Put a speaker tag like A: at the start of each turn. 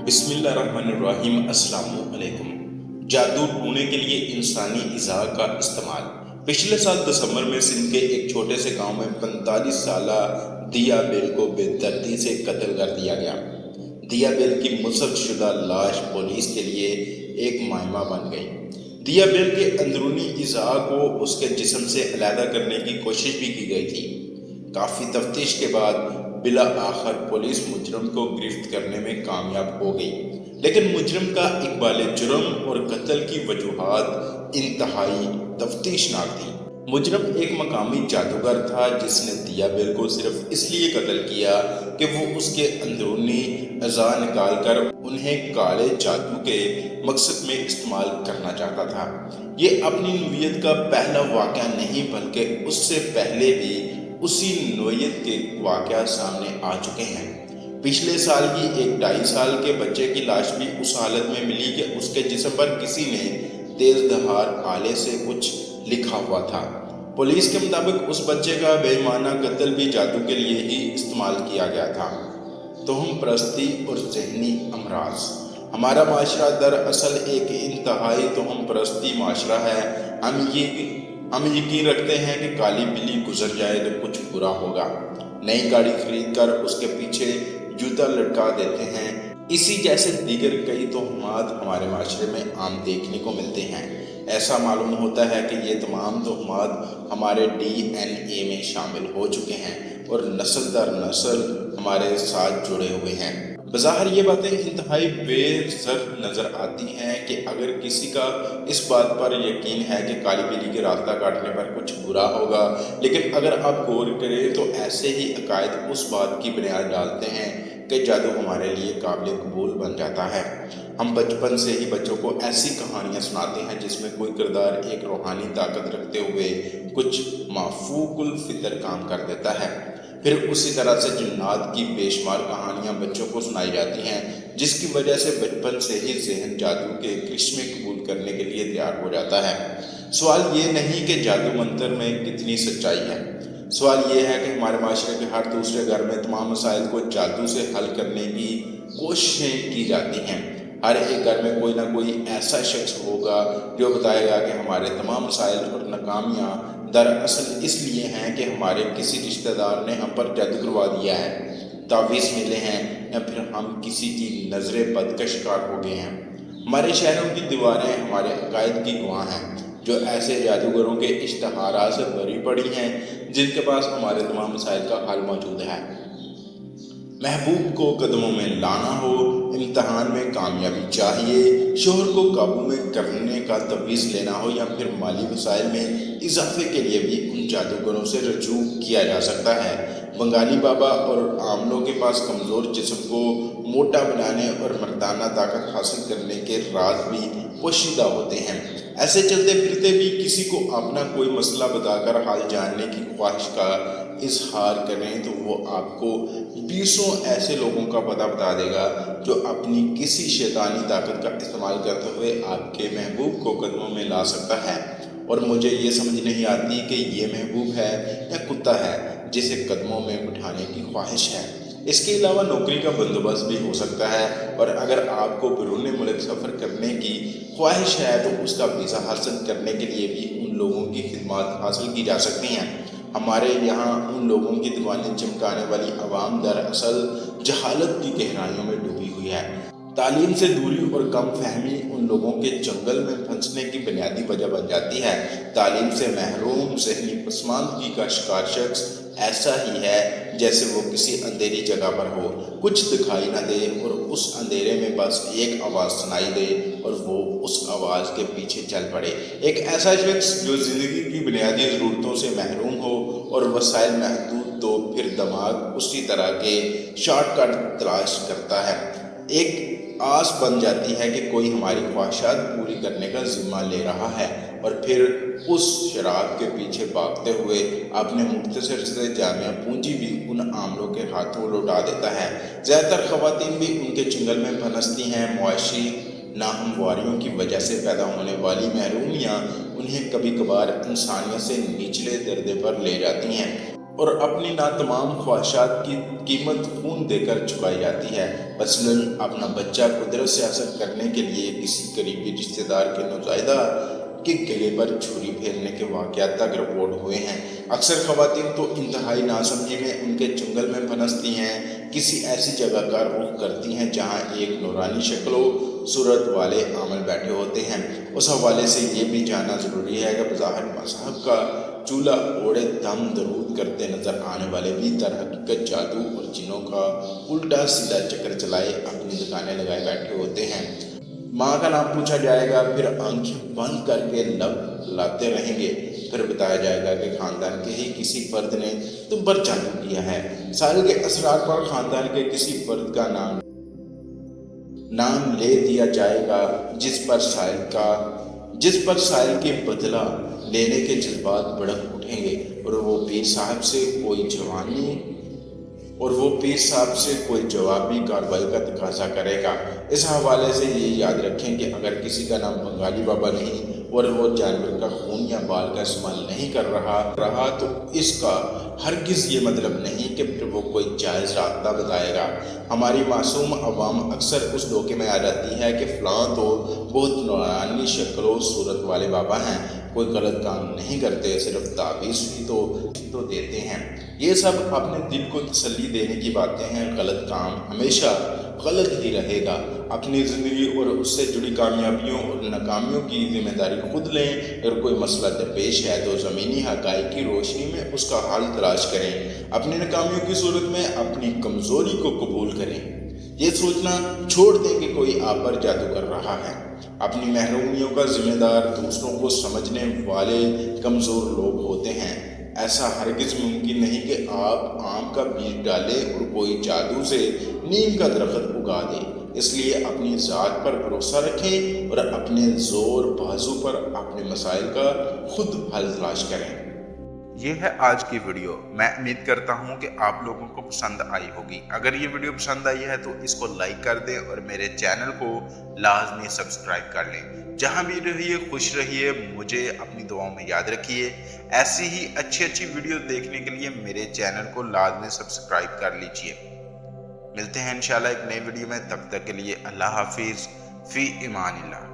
A: بسم اللہ الرحمن الرحیم۔ السلام علیکم۔ جادو ڈھونڈنے کے لیے انسانی اعضاء کا استعمال۔ پچھلے سال دسمبر میں سندھ کے ایک چھوٹے سے گاؤں میں 45 سالہ دیا بیل کو بے دردی سے قتل کر دیا گیا۔ دیا بیل کی مسخ شدہ لاش پولیس کے لیے ایک معمہ بن گئی۔ دیا بیل کے اندرونی اعضاء کو اس کے جسم سے علیحدہ کرنے کی کوشش بھی کی گئی تھی۔ کافی تفتیش کے بعد بالآخر پولیس مجرم کو گرفت کرنے میں کامیاب ہو گئی، لیکن مجرم کا اقبال جرم اور قتل کی وجوہات انتہائی تفتیشناک تھی۔ مجرم ایک مقامی جادوگر تھا جس نے دیا بیل کو صرف اس لیے قتل کیا کہ وہ اس کے اندرونی اعضاء نکال کر انہیں کالے جادو کے مقصد میں استعمال کرنا چاہتا تھا۔ یہ اپنی نوعیت کا پہلا واقعہ نہیں بلکہ اس سے پہلے بھی اسی نوعیت کے واقعات سامنے آ چکے ہیں۔ پچھلے سال ہی ایک 2.5 سال کے بچے کی لاش بھی اس حالت میں ملی کہ اس کے جسم پر کسی نے تیز دھار آلے سے کچھ لکھا ہوا تھا۔ پولیس کے مطابق اس بچے کا بے معنی قتل بھی جادو کے لیے ہی استعمال کیا گیا تھا۔ توہم پرستی اور ذہنی امراض۔ ہمارا معاشرہ دراصل ایک انتہائی توہم پرستی معاشرہ ہے۔ ہم یقین رکھتے ہیں کہ کالی بلی گزر جائے تو کچھ برا ہوگا۔ نئی گاڑی خرید کر اس کے پیچھے جوتا لٹکا دیتے ہیں۔ اسی جیسے دیگر کئی توہمات ہمارے معاشرے میں عام دیکھنے کو ملتے ہیں۔ ایسا معلوم ہوتا ہے کہ یہ تمام توہمات ہمارے DNA میں شامل ہو چکے ہیں اور نسل در نسل ہمارے ساتھ جڑے ہوئے ہیں۔ بظاہر یہ باتیں انتہائی بے زر نظر آتی ہیں کہ اگر کسی کا اس بات پر یقین ہے کہ کالی بلی کے راستہ کاٹنے پر کچھ برا ہوگا، لیکن اگر آپ غور کریں تو ایسے ہی عقائد اس بات کی بنیاد ڈالتے ہیں کہ جادو ہمارے لیے قابل قبول بن جاتا ہے۔ ہم بچپن سے ہی بچوں کو ایسی کہانیاں سناتے ہیں جس میں کوئی کردار ایک روحانی طاقت رکھتے ہوئے کچھ مافوق الفطر کام کر دیتا ہے۔ پھر اسی طرح سے جنات کی بے شمار کہانیاں بچوں کو سنائی جاتی ہیں، جس کی وجہ سے بچپن سے ہی ذہن جادو کے کرشمے قبول کرنے کے لیے تیار ہو جاتا ہے۔ سوال یہ نہیں کہ جادو منتر میں کتنی سچائی ہے، سوال یہ ہے کہ ہمارے معاشرے کے ہر دوسرے گھر میں تمام مسائل کو جادو سے حل کرنے کی کوششیں کی جاتی ہیں۔ ہر ایک گھر میں کوئی نہ کوئی ایسا شخص ہوگا جو بتائے گا کہ ہمارے تمام مسائل اور ناکامیاں دراصل اس لیے ہیں کہ ہمارے کسی رشتہ دار نے ہم پر جادو کروا دیا ہے، تعویذ ملے ہیں، یا پھر ہم کسی کی نظر بد کا شکار ہو گئے ہیں۔ ہمارے شہروں کی دیواریں ہمارے عقائد کی گواہ ہیں، جو ایسے جادوگروں کے اشتہارات سے بھری پڑی ہیں جن کے پاس ہمارے تمام مسائل کا حل موجود ہے۔ محبوب کو قدموں میں لانا ہو، امتحان میں کامیابی چاہیے، شوہر کو قابو میں کرنے کا تعویذ لینا ہو، یا پھر مالی وسائل میں اضافے کے لیے بھی ان جادوگروں سے رجوع کیا جا سکتا ہے۔ بنگالی بابا اور عاملوں کے پاس کمزور جسم کو موٹا بنانے اور مردانہ طاقت حاصل کرنے کے راز بھی پوشیدہ ہوتے ہیں۔ ایسے چلتے پھرتے بھی کسی کو اپنا کوئی مسئلہ بتا کر حال جاننے کی خواہش کا اظہار کریں تو وہ آپ کو 20 ایسے لوگوں کا پتہ بتا دے گا جو اپنی کسی شیطانی طاقت کا استعمال کرتے ہوئے آپ کے محبوب کو قدموں میں لا سکتا ہے۔ اور مجھے یہ سمجھ نہیں آتی کہ یہ محبوب ہے یا کتا ہے جسے قدموں میں بٹھانے کی خواہش ہے۔ اس کے علاوہ نوکری کا بندوبست بھی ہو سکتا ہے، اور اگر آپ کو بیرون ملک سفر کرنے کی خواہش ہے تو اس کا ویزا حاصل کرنے کے لیے بھی ان لوگوں کی خدمات حاصل کی جا سکتی ہیں۔ ہمارے یہاں ان لوگوں کی دیوانیں چمکانے والی عوام دراصل جہالت کی گہرائیوں میں ڈوبی ہوئی ہے۔ تعلیم سے دوری اور کم فہمی ان لوگوں کے جنگل میں پھنسنے کی بنیادی وجہ بن جاتی ہے۔ تعلیم سے محروم ذہنی پسماندگی کا شکار شخص ایسا ہی ہے جیسے وہ کسی اندھیری جگہ پر ہو، کچھ دکھائی نہ دے اور اس اندھیرے میں بس ایک آواز سنائی دے اور وہ اس آواز کے پیچھے چل پڑے۔ ایک ایسا شخص جو زندگی کی بنیادی ضرورتوں سے محروم ہو اور وسائل محدود تو پھر دماغ اسی طرح کے شارٹ کٹ تلاش کرتا ہے۔ ایک آس بن جاتی ہے کہ کوئی ہماری خواہشات پوری کرنے کا ذمہ لے رہا ہے، اور پھر اس شراب کے پیچھے بھاگتے ہوئے اپنے مختصر سے جامعہ پونجی بھی ان عاملوں کے ہاتھوں لوٹا دیتا ہے۔ زیادہ تر خواتین بھی ان کے چنگل میں پھنستی ہیں۔ معاشی ناہمواریوں کی وجہ سے پیدا ہونے والی محرومیاں انہیں کبھی کبھار انسانیت سے نچلے درجے پر لے جاتی ہیں۔ اور اپنی ناتمام خواہشات کی قیمت خون دے کر چکائی جاتی ہے۔ مثلاً اپنا بچہ قدرت سے حاصل کرنے کے لیے کسی قریبی رشتہ دار کے نوزائیدہ کے گلے پر چھری پھیرنے کے واقعات تک رپورٹ ہوئے ہیں۔ اکثر خواتین تو انتہائی ناسمجھی میں ان کے چنگل میں پھنستی ہیں، کسی ایسی جگہ کا رخ کرتی ہیں جہاں ایک نورانی شکل و صورت والے عامل بیٹھے ہوتے ہیں۔ اس حوالے سے یہ بھی جاننا ضروری ہے کہ بظاہر مذہب کا چولہا اوڑے دم درود کرتے نظر آنے والے بھی در حقیقت جادو اور جنوں کا الٹا سیدھا چکر چلائے اپنی دکانیں لگائے بیٹھے ہوتے ہیں۔ ماں کا نام پوچھا جائے گا، پھر آنکھیں بند کر کے لب لاتے رہیں گے، پھر بتایا جائے گا کہ خاندان کے ہی کسی فرد نے تم پر جادو کیا ہے۔ ساحل کے اسرار پر خاندان کے کسی فرد کا نام لے دیا جائے گا، جس پر ساحل کے بدلہ لینے کے جذبات بھڑک اٹھیں گے، اور وہ پیر صاحب سے کوئی جوابی کارروائی کا تقاضا کرے گا۔ اس حوالے سے یہ یاد رکھیں کہ اگر کسی کا نام بنگالی بابا نہیں اور وہ جانور کا خون یا بال کا استعمال نہیں کر رہا تو اس کا ہرگز یہ مطلب نہیں کہ پھر وہ کوئی جائز راستہ بتائے گا۔ ہماری معصوم عوام اکثر اس دھوکے میں آ جاتی ہے کہ فلاں تو بہت نورانی شکل و صورت والے بابا ہیں، کوئی غلط کام نہیں کرتے، صرف تعویذ ہی تو دیتے ہیں۔ یہ سب اپنے دل کو تسلی دینے کی باتیں ہیں۔ غلط کام ہمیشہ غلط ہی رہے گا۔ اپنی زندگی اور اس سے جڑی کامیابیوں اور ناکامیوں کی ذمہ داری خود لیں۔ اگر کوئی مسئلہ درپیش ہے تو زمینی حقائق کی روشنی میں اس کا حل تلاش کریں۔ اپنی ناکامیوں کی صورت میں اپنی کمزوری کو قبول کریں۔ یہ سوچنا چھوڑ دیں کہ کوئی آپ پر جادو کر رہا ہے۔ اپنی محرومیوں کا ذمہ دار دوسروں کو سمجھنے والے کمزور لوگ ہوتے ہیں۔ ایسا ہرگز ممکن نہیں کہ آپ آم کا بیج ڈالیں اور کوئی جادو سے نیم کا درخت اگا دے۔ اس لیے اپنی ذات پر بھروسہ رکھیں اور اپنے زور بازو پر اپنے مسائل کا خود حل تلاش کریں۔
B: یہ ہے آج کی ویڈیو۔ میں امید کرتا ہوں کہ آپ لوگوں کو پسند آئی ہوگی۔ اگر یہ ویڈیو پسند آئی ہے تو اس کو لائک کر دیں اور میرے چینل کو لازمی سبسکرائب کر لیں۔ جہاں بھی رہیے خوش رہیے، مجھے اپنی دعاؤں میں یاد رکھیے۔ ایسی ہی اچھی ویڈیو دیکھنے کے لیے میرے چینل کو لازمی سبسکرائب کر لیجئے۔ ملتے ہیں انشاءاللہ ایک نئی ویڈیو میں، تب تک کے لیے اللہ حافظ، فی امان اللہ۔